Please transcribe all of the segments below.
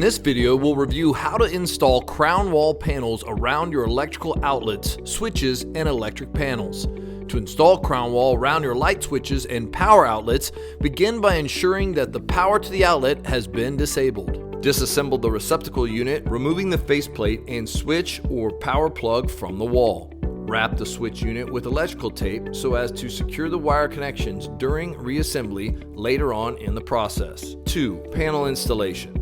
In this video, we'll review how to install CrownWall panels around your electrical outlets, switches, and electric panels. To install CrownWall around your light switches and power outlets, begin by ensuring that the power to the outlet has been disabled. Disassemble the receptacle unit, removing the faceplate and switch or power plug from the wall. Wrap the switch unit with electrical tape so as to secure the wire connections during reassembly later on in the process. 2. Panel installation.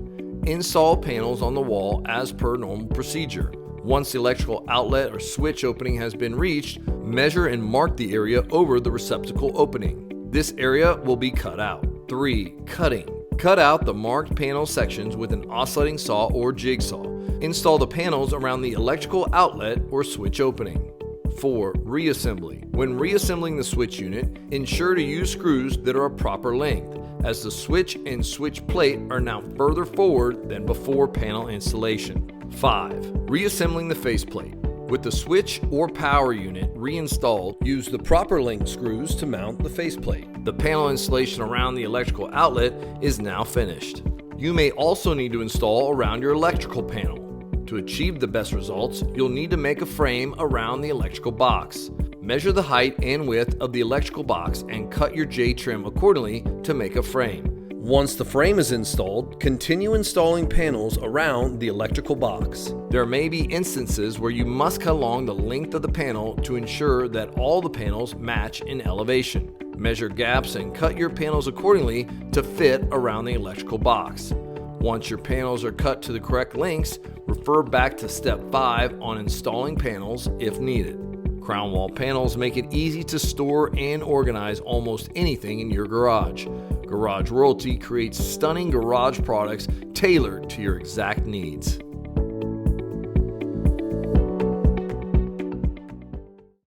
Install panels on the wall as per normal procedure. Once the electrical outlet or switch opening has been reached, measure and mark the area over the receptacle opening. This area will be cut out. 3. Cutting. Cut out the marked panel sections with an oscillating saw or jigsaw. Install the panels around the electrical outlet or switch opening. 4. Reassembly. When reassembling the switch unit, ensure to use screws that are a proper length, as the switch and switch plate are now further forward than before panel installation. 5. Reassembling the faceplate. With the switch or power unit reinstalled, use the proper length screws to mount the faceplate. The panel installation around the electrical outlet is now finished. You may also need to install around your electrical panel. To achieve the best results, you'll need to make a frame around the electrical box. Measure the height and width of the electrical box and cut your J-trim accordingly to make a frame. Once the frame is installed, continue installing panels around the electrical box. There may be instances where you must cut along the length of the panel to ensure that all the panels match in elevation. Measure gaps and cut your panels accordingly to fit around the electrical box. Once your panels are cut to the correct lengths, refer back to step 5 on installing panels if needed. CrownWall panels make it easy to store and organize almost anything in your garage. Garage Royalty creates stunning garage products tailored to your exact needs.